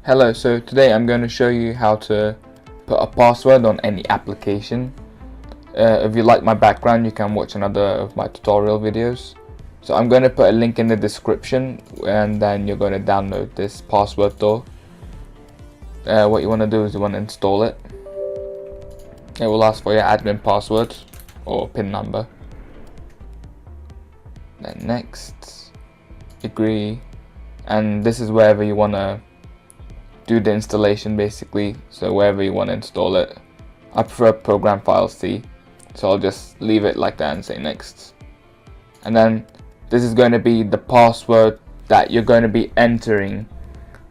Hello, so today I'm going to show you how to put a password on any application. If you like my background, you can watch another of my tutorial videos. So I'm going to put a link in the description and then you're going to download this password tool. What you want to do is you want to install it. It will ask for your admin password or PIN number. Then next, agree, and this is wherever you want to do the installation basically, so wherever you want to install it. I prefer program file C, so I'll just leave it like that and say next. And then this is going to be the password that you're going to be entering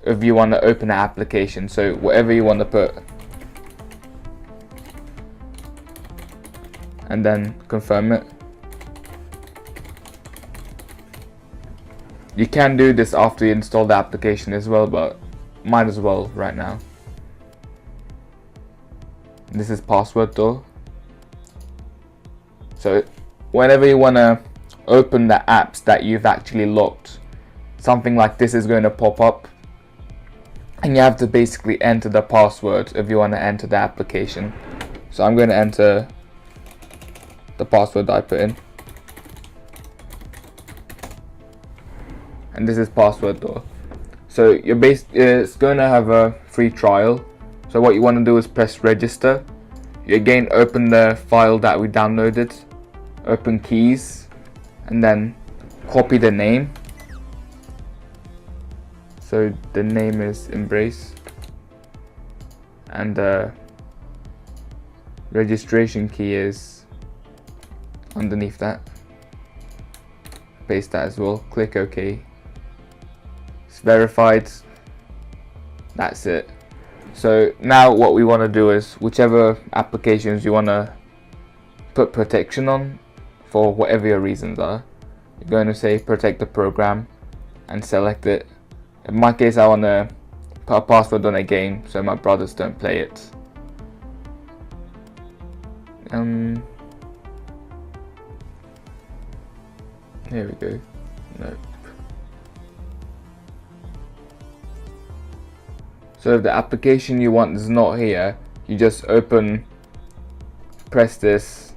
if you want to open an application, so whatever you want to put. And then confirm it. You can do this after you install the application as well, but might as well right now. This is password door. So whenever you want to open the apps that you've actually locked, something like this is going to pop up and you have to basically enter the password if you want to enter the application. So I'm going to enter the password that I put in, and this is password door. So it's going to have a free trial. So what you want to do is press register. You again open the file that we downloaded, open keys, and then copy the name. So the name is Embrace, and the registration key is underneath that. Paste that as well, click OK. It's verified. That's it. So now what we want to do is whichever applications you want to put protection on for whatever your reasons are, you're going to say protect the program and select it. In my case, I want to put a password on a game so my brothers don't play it. Here we go. Nope. So if the application you want is not here, you just press this,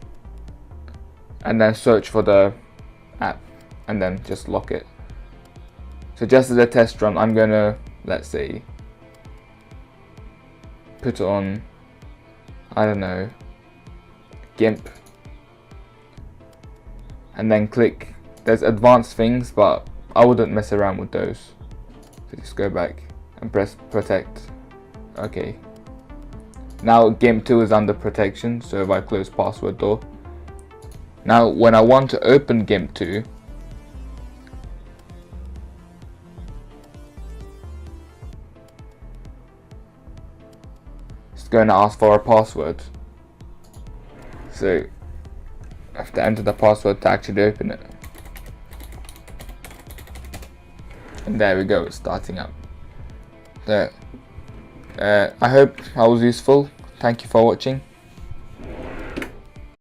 and then search for the app, and then just lock it. So just as a test run, I'm gonna, let's say, put it on, I don't know, GIMP, and then click. There's advanced things, but I wouldn't mess around with those. So just go back and press protect. Okay. Now GIMP 2 is under protection, so if I close password door. Now when I want to open GIMP 2, it's going to ask for a password. So I have to enter the password to actually open it. And there we go, it's starting up. There. I hope I was useful. Thank you for watching.